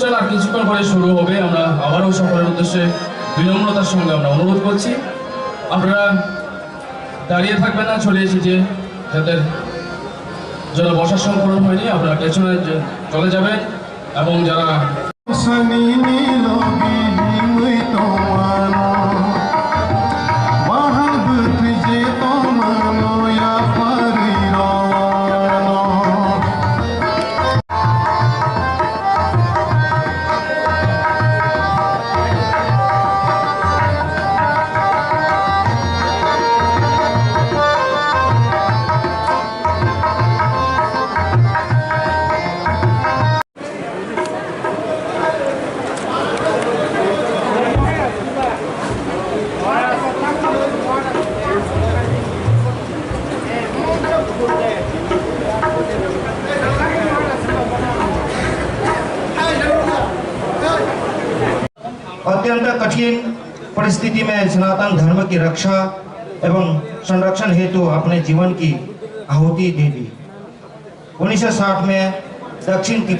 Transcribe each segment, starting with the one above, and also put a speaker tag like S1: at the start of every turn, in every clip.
S1: আর কিছুক্ষণ পরে শুরু হবে। আমরা আবারও সকলের উদ্দেশ্যে বিনম্রতার সঙ্গে আমরা অনুরোধ করছি, আপনারা দাঁড়িয়ে থাকবেন না, চলে এসেছে যাদের যারা বসার সংকলন হয়নি আপনারা পেছনে চলে যাবেন এবং যারা
S2: अत्यंत कठिन परिस्थिति में सनातन धर्म की रक्षा एवं संरक्षण हेतु अपने जीवन की आहुति दे दी। 1960 में दक्षिण की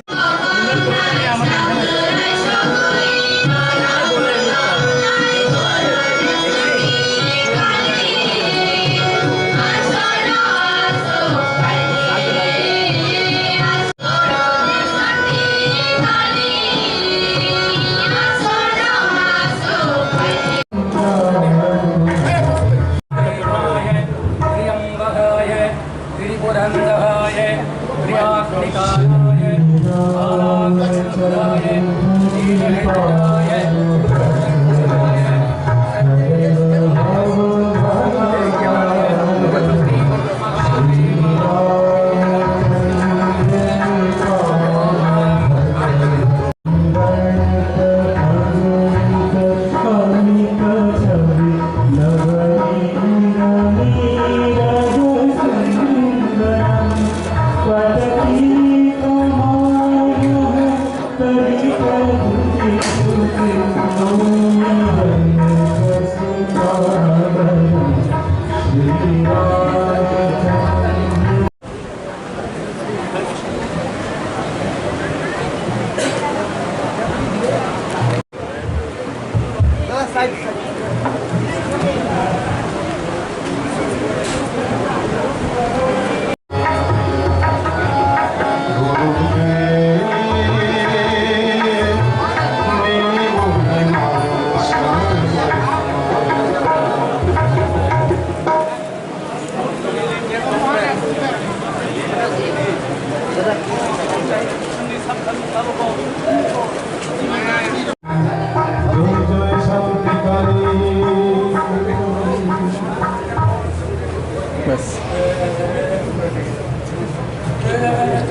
S3: बस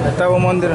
S3: এটা ও মন্দির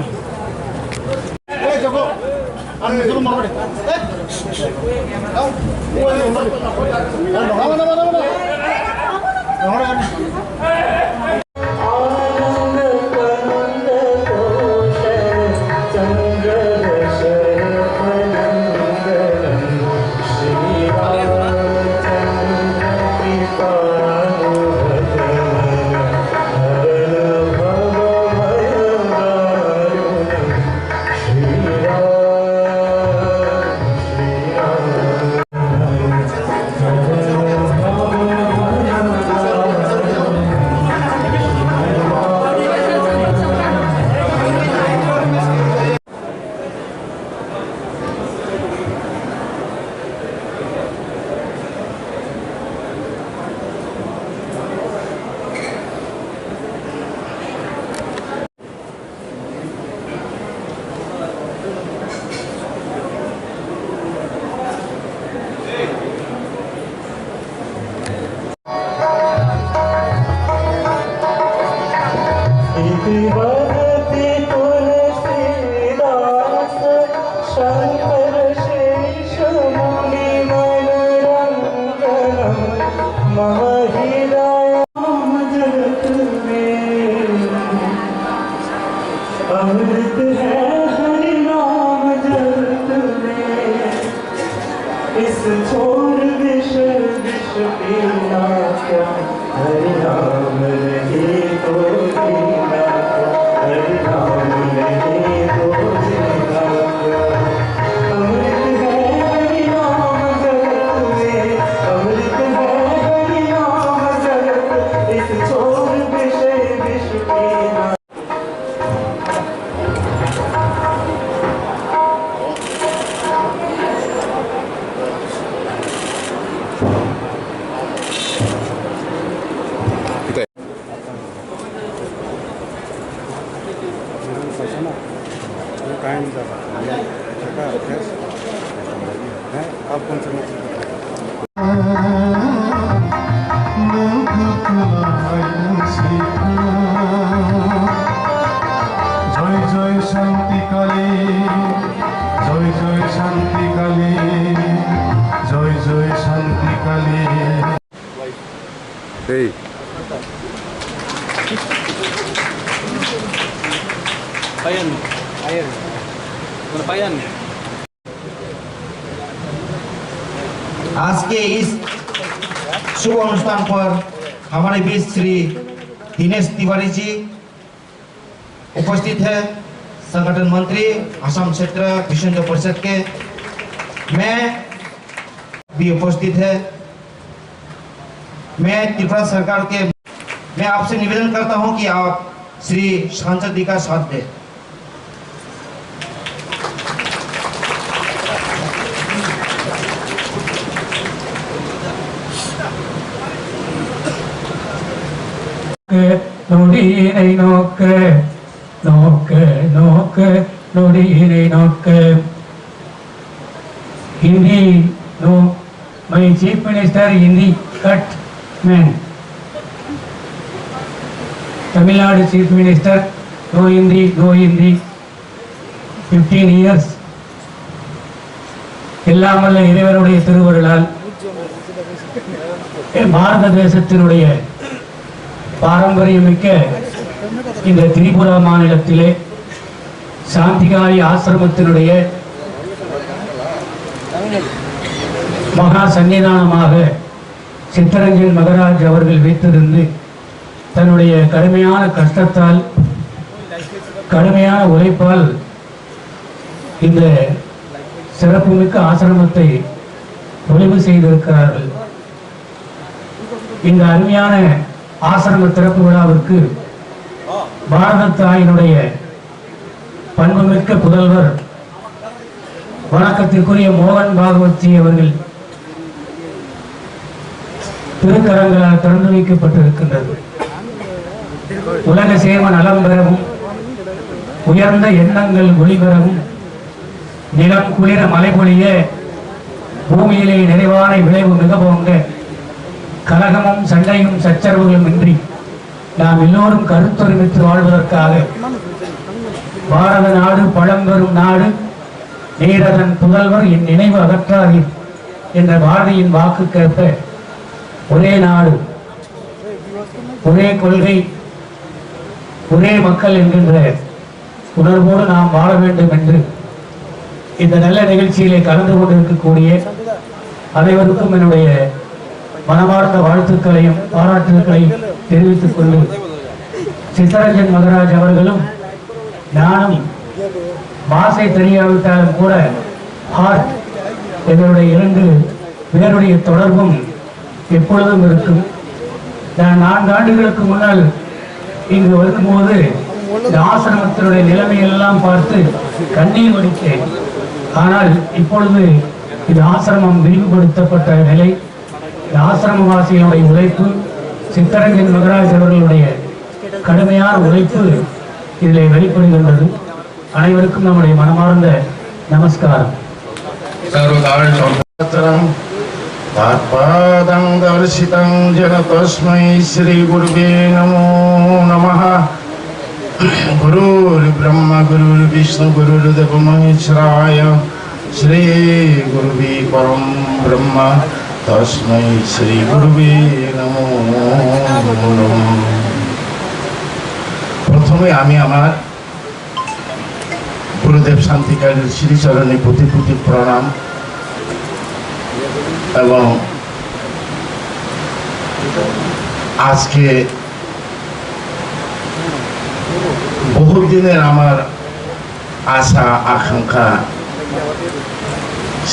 S4: हरि नाम नहीं तो जीना क्या
S3: आप कौन सा मैच
S4: জয় জয় শান্তি কালী, জয় জয় শান্তি কালী, জয় জয় শান্তি কালী।
S3: এই
S5: Payan. Ayan. Mana payan?
S2: आज के इस शुभ अनुष्ठान पर हमारे बीच श्री दिनेश तिवारी जी उपस्थित है, संगठन मंत्री असम क्षेत्र विश्व परिषद के। मैं भी उपस्थित है। मैं त्रिपुरा सरकार के, मैं आपसे निवेदन करता हूं कि आप श्री सांसद जी का साथ दें।
S6: நொடியினை நோக்க நோக்க நோக்க நொடியினை நோக்க. Hindi, no. My chief minister Hindi cut man. Tamil Nadu chief minister no Hindi, no Hindi. 15 years. எல்லாம் வல்ல இறைவனுடைய திருவருளால் பாரத தேசத்தினுடைய பாரம்பரியமிக்க இந்த திரிபுரா மாநிலத்திலே சாந்திகாரி ஆசிரமத்தினுடைய மகா சன்னிதானமாக சித்தரஞ்சன் மகராஜ் அவர்கள் வைத்திருந்து தன்னுடைய கடுமையான கஷ்டத்தால், கடுமையான உழைப்பால் இந்த சிறப்புமிக்க ஆசிரமத்தை ஒளிவு செய்திருக்கிறார்கள். இந்த அருமையான ஆசிரம திறப்பு விழாவிற்கு பாரத தாயினுடைய பண்புமிக்க புதல்வர் வணக்கத்திற்குரிய மோகன் பாகவத்ஜி அவர்கள் திருக்கரங்களால் திறந்து வைக்கப்பட்டிருக்கின்றது. உலக சேம நலம் பெறவும், உயர்ந்த எண்ணங்கள் ஒளிபெறவும், நிலம் குளிர மழை பொழிய, பூமியிலே நிறைவான விளைவு மிக போங்க, கலகமும் சண்டையும் சச்சரவுகளும் இன்றி நாம் எல்லோரும் கருத்தொருமித்து வாழ்வதற்காக பாரத நாடு பழம்பெரும் நாடு, நீரதன் புதல்வர் என் நினைவு அகற்றாதீர் என்ற பாரதியின் வாக்குக்கேற்ப ஒரே நாடு, ஒரே கொள்கை, ஒரே மக்கள் என்கின்ற உணர்வோடு நாம் வாழ வேண்டும் என்று இந்த நல்ல நிகழ்ச்சியிலே கலந்து கொண்டிருக்கக்கூடிய அனைவருக்கும் என்னுடைய மனமார்ந்த வாழ்த்துக்களையும் பாராட்டுகளையும் தெரிவித்துக் கொண்டு, சித்தரஞ்சன் மகராஜ் அவர்களும் நானும் பாஷை தெரியாவிட்டாலும் கூட ஹார்ட் எங்களுடைய இரண்டு பேருடைய தொடர்பும் எப்பொழுதும் இருக்கும். நான் 4 ஆண்டுகளுக்கு முன்னால் இங்கு வரும்போது இந்த ஆசிரமத்தினுடைய நிலைமையெல்லாம் பார்த்து கண்ணீர் வடித்தேன். ஆனால் இப்பொழுது இது ஆசிரமம் விரிவுபடுத்தப்பட்ட நிலை, இந்த ஆசிரமவாசிகளுடைய உழைப்பு, சித்தரஞ்சன் மகராஜ் அவர்களுடைய கடுமையான உழைப்பு இதில் வெளிப்படுகின்றது. அனைவருக்கும் நம்முடைய மனமார்ந்த நமஸ்காரம்.
S4: तत्पादं दर्शितं जन तस्मै श्री गुरुवे नमो नमः। गुरुर्ब्रह्मा गुरुर्विष्णु गुरुर्देव महेश्वराय, श्री गुरुवे परम ब्रह्म तस्मै श्री गुरुवे नमो नमः। प्रथमे आमी आमार गुरुदेव शांतिकाली श्रीचरणे कोटि कोटि प्रणाम এবং আজকে বহু দিনের আমার আশা আকাঙ্ক্ষা,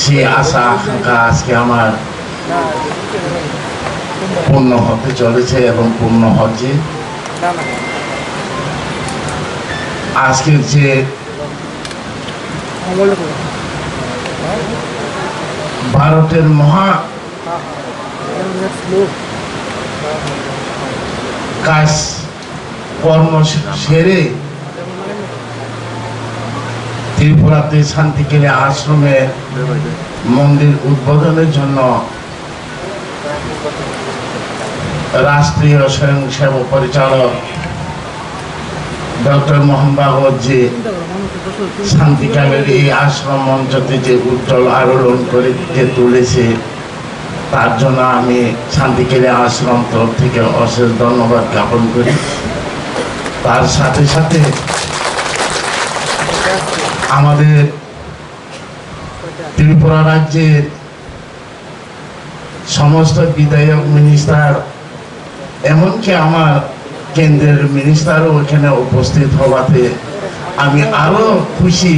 S4: সেই আশা আকাঙ্ক্ষা আজকে আমার পূর্ণ হতে চলেছে এবং পূর্ণ হচ্ছে। আজকের যে ভারতের মহা কাজ কর্ম সেরে ত্রিপুরাতে শান্তিকেলে আশ্রমে মন্দির উদ্বোধনের জন্য রাষ্ট্রীয় স্বয়ংসেবক পরিচালক ডক্টর মোহন ভাগবতজি শান্তিকালের এই আশ্রম মঞ্চতে যে উজ্জ্বল আলোড়ন করে যে তুলেছে, তার জন্য আমি শান্তিকেলে আশ্রম তরফ থেকে অশেষ ধন্যবাদ জ্ঞাপন করি। তার সাথে সাথে আমাদের ত্রিপুরা রাজ্যের সমস্ত বিধায়ক, মিনিস্টার, এমনকি আমার কেন্দ্রের মিনিস্টারও এখানে উপস্থিত হওয়াতে আমি আরো খুশি,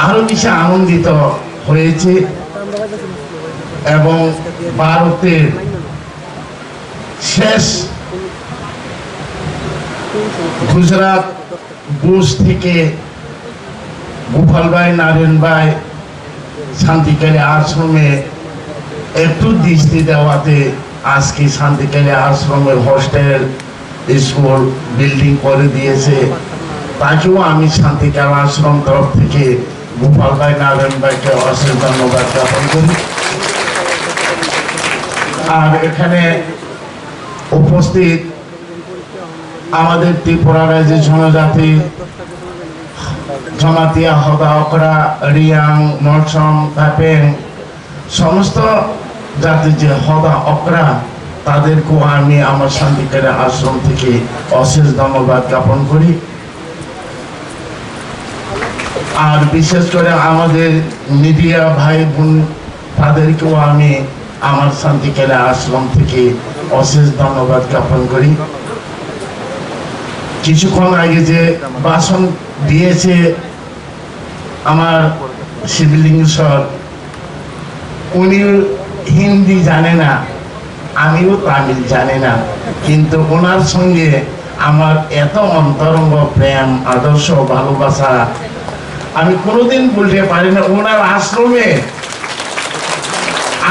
S4: আরো বেশি আনন্দিত হয়েছে। এবং ভারতের শেষ গুজরাট বুশ থেকে গোপাল ভাই, নারায়ণ ভাই শান্তিকালে আশ্রমে একটু দৃষ্টি দেওয়াতে আজকে শান্তিকালে আশ্রমের হোস্টেল, স্কুল, বিল্ডিং করে দিয়েছে। তাকেও আমি শান্তিকালে আশ্রম তরফ থেকে গোপাল ভাই, নারায়ণ ভাইকে অশেষ ধন্যবাদ জ্ঞাপন করি। আর এখানে উপস্থিত আমাদের ত্রিপুরা রাজ্যের জনজাতি, জমাতিয়া, হদা, অকরা, রিয়াং, মরসম, তাপেং, সমস্ত জাতির যে হদা, অকরা, তাদেরকেও আমি আমার শান্তিকালে আশ্রম থেকে অশেষ ধন্যবাদ জ্ঞাপন করি। আর বিশেষ করে আমাদের মিডিয়া ভাই বোন, তাদেরকেও আমি আমার শান্তিকালে আশ্রম থেকে অশেষ ধন্যবাদ জ্ঞাপন করি। কিছুক্ষণ আগে যে ভাষণ দিয়েছে আমার শিবলিঙ্গ স্যার, উনি হিন্দি জানে না, আমিও তামিল জানি না, কিন্তু ওনার সঙ্গে আমার এত অন্তরঙ্গ প্রেম, আদর্শ, ভালোবাসা আমি কোনোদিন বলতে পারি না। ওনার আশ্রমে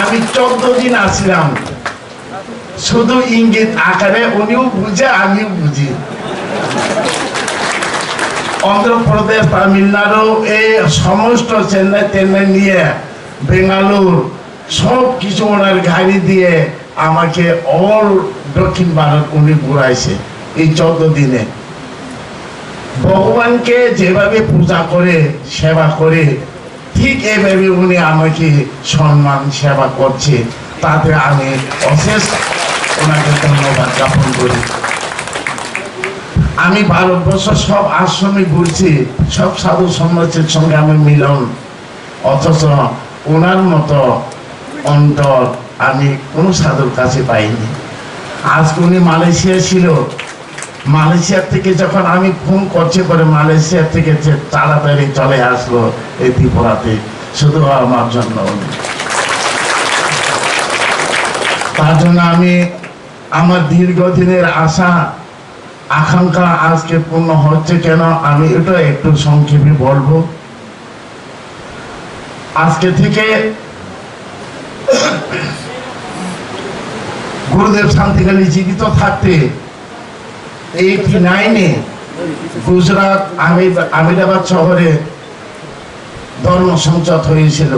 S4: আমি 14 দিন আসলাম, শুধু ইঙ্গিত আকারে, উনিও বুঝে আমিও বুঝি। অন্ধ্রপ্রদেশ, তামিলনাড়ু, এই সমস্ত চেন্নাই নিয়ে বেঙ্গালুর সব কিছু ওনার গাড়ি দিয়ে আমাকে অল দক্ষিণ ভারত উনি ঘুরাইছে এই 14 দিনে। ভগবানকে যেভাবে পূজা করে, সেবা করে, ঠিক এভাবে উনি আমাকে সম্মান, সেবা করছে। তাতে আমি অশেষ ওনাকে ধন্যবাদ জ্ঞাপন করি। আমি ভারতবর্ষ সব আশ্রমে ঘুরছি, সব সাধু সন্ন্যাসীর সঙ্গে আমি মিলন, অথচ ওনার মতো অন্তর আমি কোনো সাধুর কাছে পাইনি। আজকে উনি মালয়েশিয়া ছিল, মালয়েশিয়া থেকে যখন আমি ফোন করছি পরে মালয়েশিয়া থেকে যে তাড়াতাড়ি চলে আসলো এই ত্রিপুরাতে, শুধু আমার জন্য। তার জন্য আমি আমার দীর্ঘদিনের আশা, আকাঙ্ক্ষা আজকে পূর্ণ হচ্ছে কেন, আমি এটা একটু সংক্ষেপে বলবো। আজকে থেকে গুরুদেব শান্তিকালে জীবিত থাকতে 89-এ গুজরাট আহমেদাবাদ শহরে ধর্ম সংসদ হয়েছিল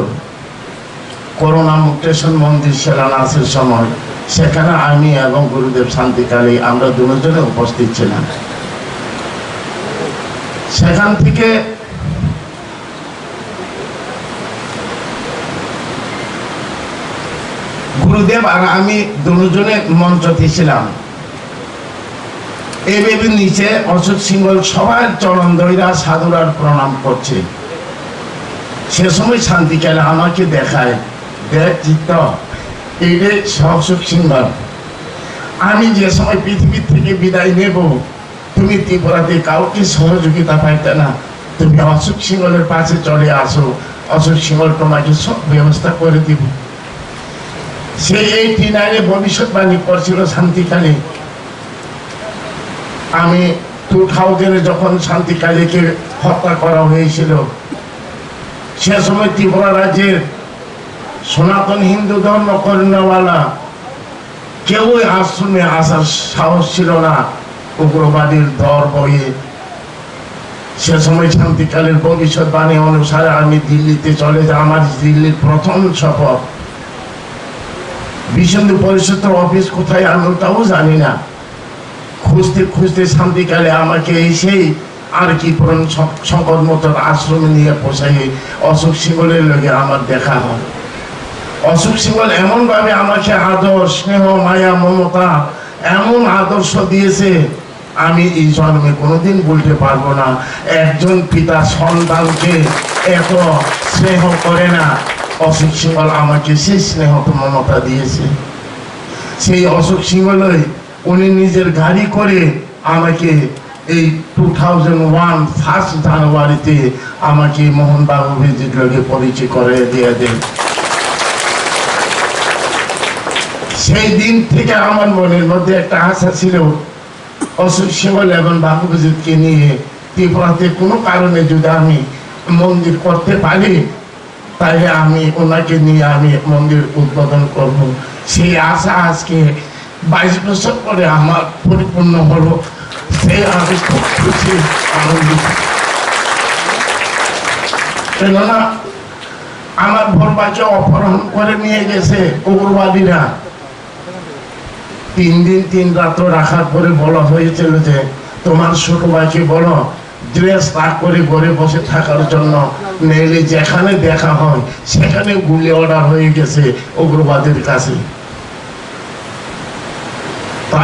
S4: করোনা মুক্তেশ্বর মন্দির শিলান্যাসের সময়। সেখানে আমি এবং গুরুদেব শান্তিকালে আমরা দুজনে উপস্থিত ছিলাম। সেখান থেকে গুরুদেব আর আমি দুজনে মঞ্চতে ছিলাম। এইভাবে নিচে অশোক সিংহল সবার চরণ ধইরা সাধুরার প্রণাম করছে। সে সময় শান্তিকালে আমাকে দেখায়, দেখ চিত্ত, এই রে অশোক সিংহল, আমি যে সময় পৃথিবীর থেকে বিদায় নেব, তুমি ত্রিপুরাতে কাউকে সহযোগিতা পাইতে না, তুমি অশোক সিংহলের পাশে চলে আসো, অশোক সিংহল তোমাকে সব ব্যবস্থা করে দিব। সে 89-এ ভবিষ্যৎবাণী করছিল শান্তিকালে। আমি 2000-এ যখন শান্তিকালীকে হত্যা করা হয়েছিল, সে সময় ত্রিপুরা রাজ্যের সনাতন হিন্দু ধর্ম কর্ণওয়ালা কেউ আশ্রমে আসার সাহস ছিল না, উগ্রবাদীর দর বয়ে। সে সময় শান্তিকালের ভবিষ্যৎবাণী অনুসারে আমি দিল্লিতে চলে যাই। আমার দিল্লির প্রথম সফর। বিষ্ণু পরিষদের অফিস কোথায় আমি ওটাও জানি না। খুঁজতে খুঁজতে শান্তিকালে আমাকে সেই আর কি পুরন সংকট মতন আশ্রমে নিয়ে পোষাই অশোক সিংহলের লগে আমার দেখা হয়। অশোক সিংহল এমনভাবে আমাকে আদর, স্নেহ, মায়া, মমতা এমন আদর্শ দিয়েছে আমি এই জন্মে কোনোদিন বলতে পারবো না। একজন পিতা সন্তানকে এত স্নেহ করে না, অশোক সিংহল আমাকে সেই স্নেহ মমতা দিয়েছে। সেই অশোক সিংহলই উনি নিজের গাড়ি করে আমাকে এই 2001 ফার্স্ট জানুয়ারিতে আমাকে মোহন বাবু ভিজির লগে পরিচয় করে দিয়ে দেন। সেই দিন থেকে আমার মনের মধ্যে একটা আশা ছিল, অশোক সিংহল এবং বাবু ভিজিতকে নিয়ে ত্রিপুরাতে কোনো কারণে যদি আমি মন্দির করতে পারি তাহলে আমি ওনাকে নিয়ে আমি মন্দির উদ্বোধন করব। সেই আশা আজকে 22 বছর পরে আমার পরিপূর্ণ হলো। সে আমি খুব খুশি, আনন্দিত। কেননা আমার ভোরবাকে অপহরণ করে নিয়ে গেছে উগ্রবাদীরা। 3 দিন 3 রাত রাখার পরে বলা হয়েছিল যে তোমার ছোট ভাইকে বলো ড্রেস তাক করে ঘরে বসে থাকার জন্য, নইলে যেখানে দেখা হয় সেখানে গুলি অর্ডার হয়ে গেছে উগ্রবাদীর কাছে। তা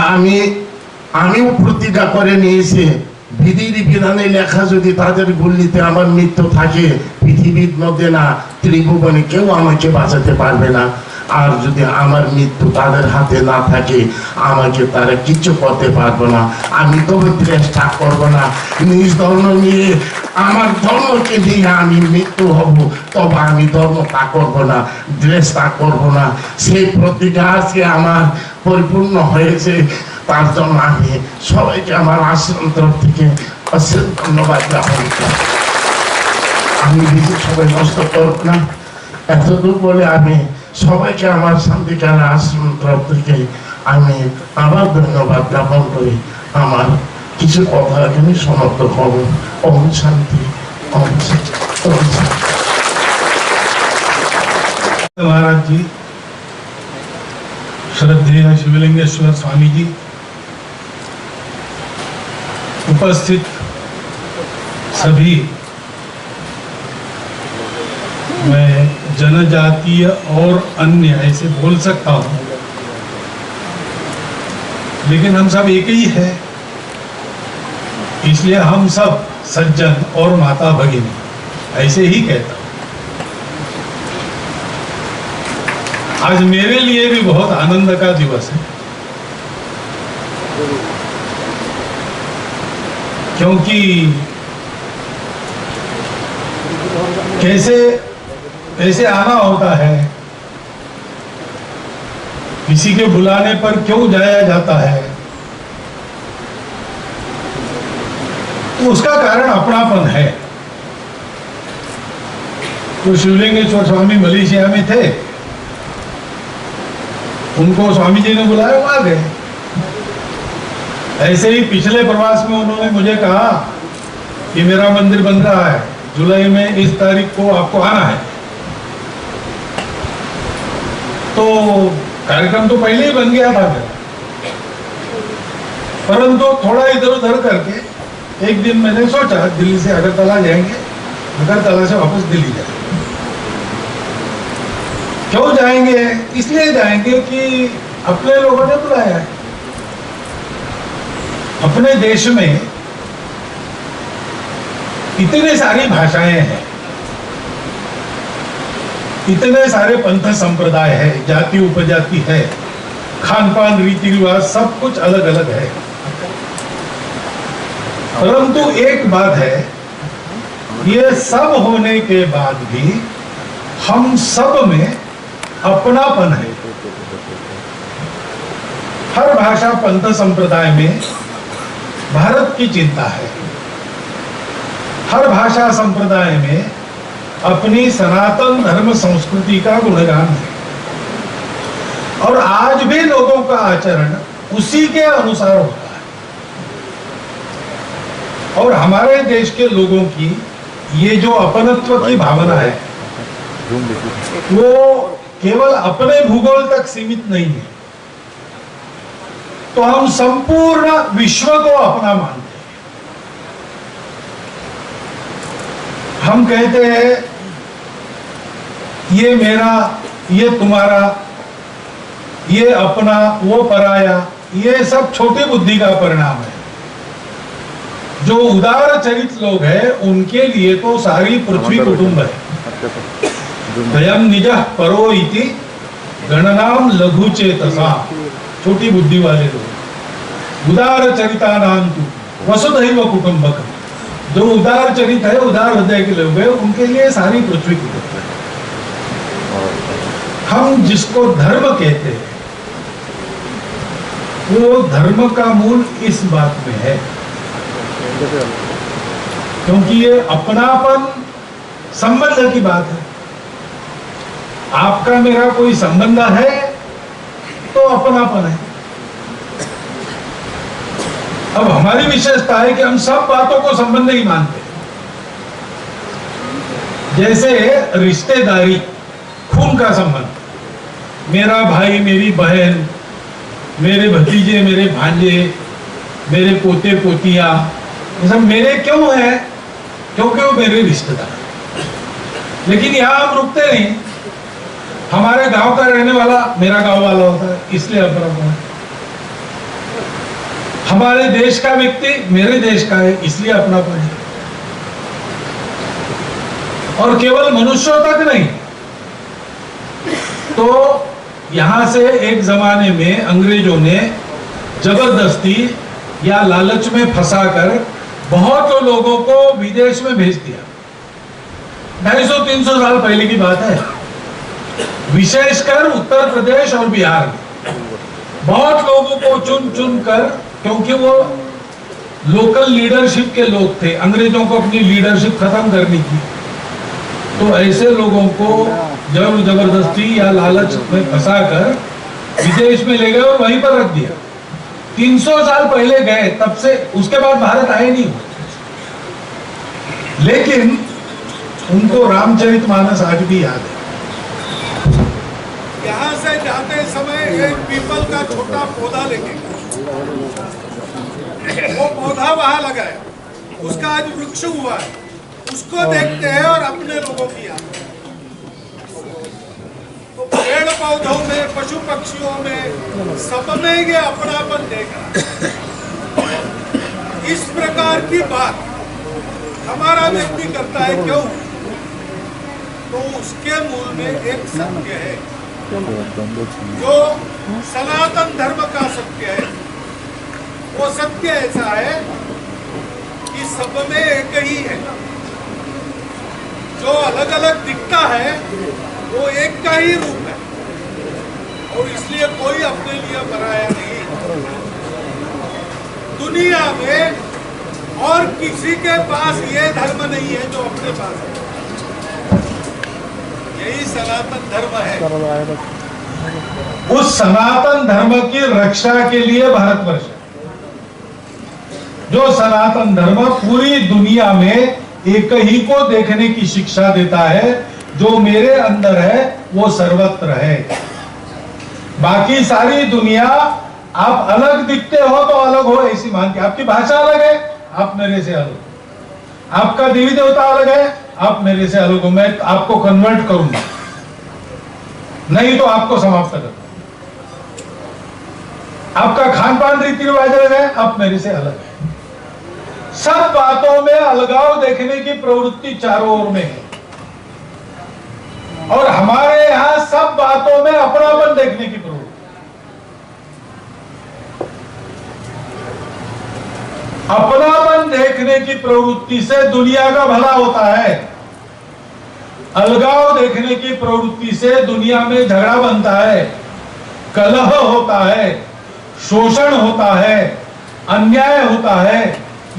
S4: আমিও প্রতিজ্ঞা করে নিয়েছি, বিধির বিধানে লেখা যদি তাদের গুলিতে আমার মৃত্যু থাকে, পৃথিবীর মধ্যে না ত্রিভুবনে কেউ আমাকে বাঁচাতে পারবে না। আর যদি আমার মৃত্যু তাদের হাতে না থাকে আমাকে তারা কিচ্ছু করতে পারবো না। আমি তবে চেষ্টা করবো না, নিজ ধর্ম নিয়ে আমার ধর্মকে নিয়ে আমি মৃত্যু হব, তবে আমি ধর্ম তা করবো না, ড্রেস তা করবো না। সেই প্রতিজ্ঞা আজকে আমার পরিপূর্ণ হয়েছে। তার জন্য আমি সবাইকে আমার আশ্রম তরফ থেকে অশেষ ধন্যবাদ জ্ঞাপন করি। আমি বেশি সবাই নষ্ট করব না, এতদূর বলে আমি সবাইকে আমার শান্তিকার আশ্রম তরফ থেকে আমি আবার ধন্যবাদ জ্ঞাপন করি। আমার কিছু কথা এখানে সমাপ্ত করব। ওম শান্তি, ওম শান্তি, ওম শান্তি।
S7: महाराज जी, श्रद्धेय शिवलिंगेश्वर स्वामी जी, उपस्थित सभी, मैं जनजातीय और अन्य ऐसे बोल सकता हूँ, लेकिन हम सब एक ही है, इसलिए हम सब सज्जन और माता भगिनी ऐसे ही कहता हूँ। आज मेरे लिए भी बहुत आनंद का दिवस है, क्योंकि कैसे आना होता है, किसी के बुलाने पर क्यों जाया जाता है, तो उसका कारण अपनापन है। तो शिवलिंगेश्वर स्वामी मलेशिया में थे, उनको स्वामी जी ने बुलाया, वो आ गए। ऐसे ही पिछले प्रवास में उन्होंने मुझे कहा कि मेरा मंदिर बन रहा है, जुलाई में इस तारीख को आपको आना है। तो कार्यक्रम तो पहले ही बन गया था मेरा, परंतु थोड़ा इधर उधर करके एक दिन मैंने सोचा दिल्ली से अगरतला जाएंगे, अगरतला से वापस दिल्ली जाएंगे। क्यों जाएंगे? इसलिए जाएंगे कि अपने लोगों ने बुलाया है। अपने देश में इतने सारी भाषाएं हैं, इतने सारे पंथ संप्रदाय है, जाति उपजाति है, खान पान रीति रिवाज सब कुछ अलग अलग है। परंतु एक बात है, ये सब होने के बाद भी हम सब में अपनापन है। हर भाषा पंथ संप्रदाय में भारत की चिंता है, हर भाषा संप्रदाय में अपनी सनातन धर्म संस्कृति का गुणगान है, और आज भी लोगों का आचरण उसी के अनुसार होता है। और हमारे देश के लोगों की ये जो अपनत्व की भावना है वो केवल अपने भूगोल तक सीमित नहीं है, तो हम संपूर्ण विश्व को अपना मानते हैं। हम कहते हैं ये मेरा, ये तुम्हारा, ये अपना, वो पराया, ये सब छोटी बुद्धि का परिणाम है। जो उदार चरित लोग हैं उनके लिए तो सारी पृथ्वी कुटुंब है। स्वयं निजः परो इति गणनाम लघु चेतसा, छोटी बुद्धि वाले लोग। उदार चरिता नाम तु वसुधैव कुटुंबकम, जो उदार चरित है, उदार हृदय के लोग हैं, उनके लिए सारी पृथ्वी कुटुंब है। हम जिसको धर्म कहते हैं वो धर्म का मूल इस बात में है, क्योंकि ये अपनापन संबंध की बात है। आपका मेरा कोई संबंध है तो अपनापन है। अब हमारी विशेषता है कि हम सब बातों को संबंध ही मानते हैं। जैसे रिश्तेदारी, खून का संबंध, मेरा भाई, मेरी बहन, मेरे भतीजे, मेरे भांजे, मेरे पोते पोतियां, ये सब मेरे क्यों है? क्योंकि वो मेरे रिश्तेदार। लेकिन यहां हम रुकते नहीं। हमारे गांव का रहने वाला मेरा गांव वाला होता है, इसलिए अपनापन है। हमारे देश का व्यक्ति मेरे देश का है, इसलिए अपनापन है। और केवल मनुष्यों तक नहीं, तो यहां से एक जमाने में अंग्रेजों ने जबरदस्ती या लालच में फंसाकर बहुत लोगों को विदेश में भेज दिया। 250-300 साल पहले की बात है। विशेषकर उत्तर प्रदेश और बिहार में बहुत लोगों को चुन चुन कर, क्योंकि वो लोकल लीडरशिप के लोग थे, अंग्रेजों को अपनी लीडरशिप खत्म करनी थी, तो ऐसे लोगों को जबरदस्ती या लालच में फंसाकर विदेश में ले गए और वहीं पर रख दिया। 300 साल पहले गए, तब से उसके बाद भारत आए नहीं। लेकिन उनको रामचरितमानस आज भी याद है।
S8: यहाँ से जाते समय एक पीपल का छोटा पौधा लेके, वो पौधा वहां लगाया, उसका आज वृक्ष हुआ है। उसको देखते हैं और अपने लोगों की याद। तो पेड़ पौधों में, पशु पक्षियों में, सब में ये अपनापन देखा। इस प्रकार की बात हमारा व्यक्ति करता है, क्यों? तो उसके मूल में एक सत्य है, जो सनातन धर्म का सत्य है। वो सत्य ऐसा है कि सब में एक ही है। जो अलग अलग दिखता है वो एक का ही रूप है, और इसलिए कोई अपने लिए पराया नहीं। दुनिया में और किसी के पास ये धर्म नहीं है जो अपने पास है। यही सनातन धर्म है।
S7: उस सनातन धर्म की रक्षा के लिए भारतवर्ष, जो सनातन धर्म पूरी दुनिया में एक ही को देखने की शिक्षा देता है, जो मेरे अंदर है वो सर्वत्र है। बाकी सारी दुनिया आप अलग दिखते हो तो अलग हो ऐसी मानती है। आपकी भाषा अलग है, आप मेरे से अलग हो। आपका देवी देवता अलग है, आप मेरे से अलग हो। मैं आपको कन्वर्ट करूंगा, नहीं तो आपको समाप्त कर दूंगा। आपका खान पान रीति रिवाज अलग है, आप मेरे से अलग है। सब बातों में अलगाव देखने की प्रवृत्ति चारों ओर में है, और हमारे यहां सब बातों में अपनापन देखने की प्रवृत्ति। अपनापन देखने की प्रवृत्ति से दुनिया का भला होता है। अलगाव देखने की प्रवृत्ति से दुनिया में झगड़ा बनता है, कलह होता है, शोषण होता है, अन्याय होता है,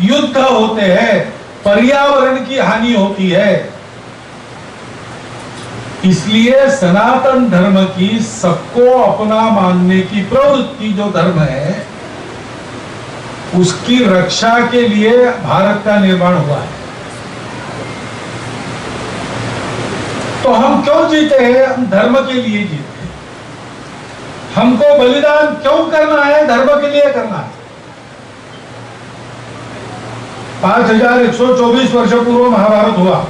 S7: युद्ध होते हैं, पर्यावरण की हानि होती है। इसलिए सनातन धर्म की सबको अपना मानने की प्रवृत्ति जो धर्म है उसकी रक्षा के लिए भारत का निर्माण हुआ है। तो हम क्यों जीते हैं? हम धर्म के लिए जीते हैं। हमको बलिदान क्यों करना है? धर्म के लिए करना है। 5124 वर्ष पूर्व महाभारत हुआ।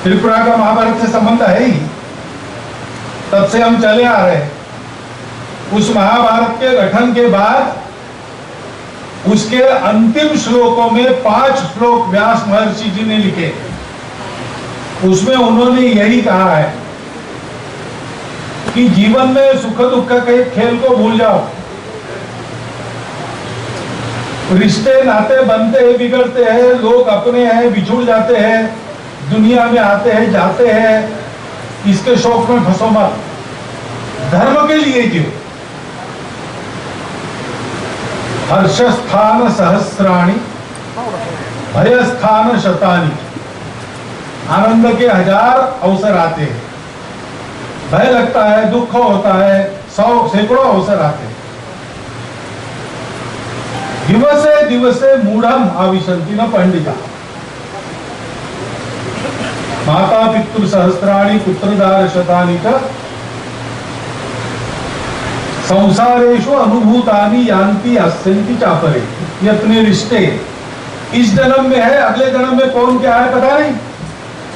S7: त्रिपुरा का महाभारत से संबंध है ही, तब से हम चले आ रहे हैं। उस महाभारत के गठन के बाद उसके अंतिम श्लोकों में 5 श्लोक व्यास महर्षि जी ने लिखे। उसमें उन्होंने यही कहा है कि जीवन में सुख दुख के खेल को भूल जाओ। रिश्ते नाते बनते हैं, बिगड़ते हैं, लोग अपने हैं, बिछुड़ जाते हैं, दुनिया में आते हैं, जाते हैं, इसके शौक में फंसो मत। धर्म के लिए जियो। हर्षस्थान सहस्राणि भयस्थान शतानि। आनंद के 1000 अवसर आते हैं, भय लगता है, दुख होता है, 100 सैकड़ों अवसर आते हैं। दिवसे दिवसे मूढ़म आविशन्ति न पंडिता। माता पितृ सहस्राणि पुत्रदार शतानि च संसारेषु अनुभूतानि यान्ति अस्यन्ति चापरे। ये अपने रिश्ते इस जन्म में है, अगले जन्म में कौन क्या है पता नहीं,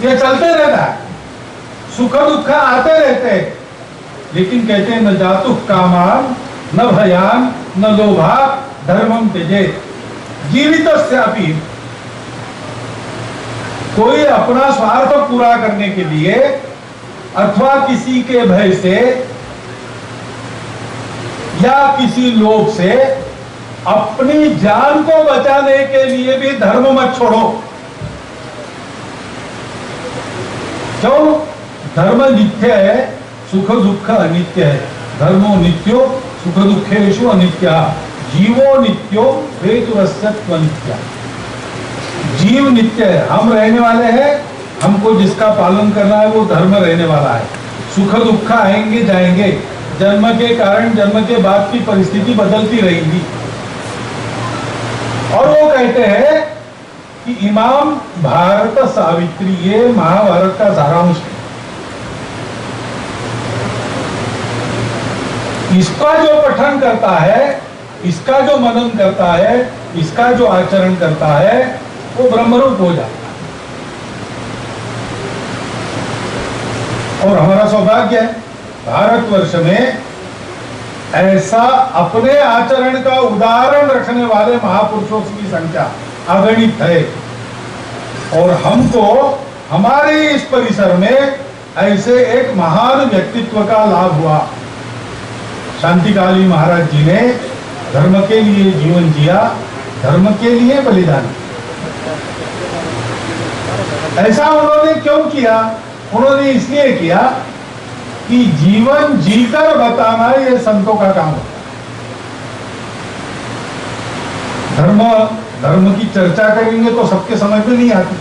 S7: ये चलते रहता है। सुख दुख आते रहते हैं, लेकिन कहते हैं न जातु कामान न भयान न लोभा धर्मम त्यजे। जीवितस्यापि कोई अपना स्वार्थ पूरा करने के लिए अथवा किसी के भय से या किसी लोभ से अपनी जान को बचाने के लिए भी धर्म मत छोड़ो। क्यों? धर्म नित्य है, सुख दुख अनित्य है। धर्मो नित्यो सुख दुखेषु अनित्य। जीवो नित्यो हेतुरस्यत्व नित्य। जीव नित्य है, हम रहने वाले हैं, हमको जिसका पालन करना है वो धर्म रहने वाला है। सुख दुख आएंगे जाएंगे, जन्म के कारण जन्म के बाद की परिस्थिति बदलती रहेगी। और वो कहते हैं कि इमाम भारत सावित्री, ये महाभारत का सारांश है। इसका जो पठन करता है, इसका जो मनन करता है, इसका जो आचरण करता है, वो ब्रह्मरूप हो जाता है। और हमारा सौभाग्य है भारतवर्ष में ऐसा अपने आचरण का उदाहरण रखने वाले महापुरुषों की संख्या अगणित है। और हमको हमारे इस परिसर में ऐसे एक महान व्यक्तित्व का लाभ हुआ। शांतिकाली महाराज जी ने धर्म के लिए जीवन जिया, धर्म के लिए बलिदान। ऐसा उन्होंने क्यों किया? उन्होंने इसलिए किया कि जीवन जीकर बताना ये संतों का काम होता है। धर्म की चर्चा करेंगे तो सबके समझ में नहीं आती।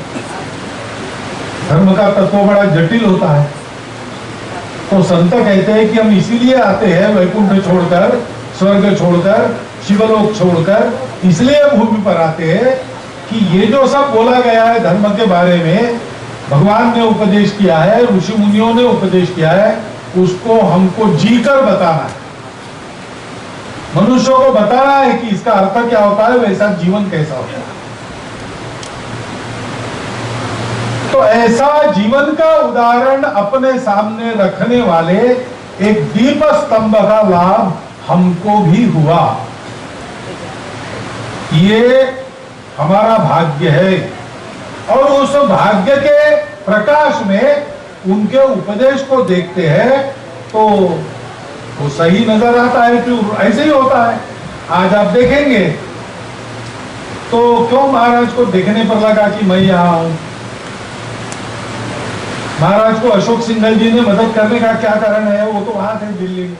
S7: धर्म का तत्व बड़ा जटिल होता है। तो संत कहते हैं कि हम इसीलिए आते हैं वैकुंठ छोड़कर, स्वर्ग छोड़कर, शिवलोक छोड़कर, इसलिए भूमि पर आते हैं कि ये जो सब बोला गया है धर्म के बारे में, भगवान ने उपदेश किया है, ऋषि मुनियों ने उपदेश किया है, उसको हमको जीकर बताना है। मनुष्यों को बताना है कि इसका अर्थ क्या होता है, वैसा जीवन कैसा होता है। तो ऐसा जीवन का उदाहरण अपने सामने रखने वाले एक दीप स्तंभ का लाभ हमको भी हुआ। ये हमारा भाग्य है। और उस भाग्य के प्रकाश में उनके उपदेश को देखते हैं तो वो सही नजर आता है कि ऐसे ही होता है। आज आप देखेंगे तो क्यों महाराज को देखने पर लगा कि मैं यहां हूं? महाराज को अशोक सिंघल जी ने मदद करने का क्या कारण है? वो तो वहां थे दिल्ली में।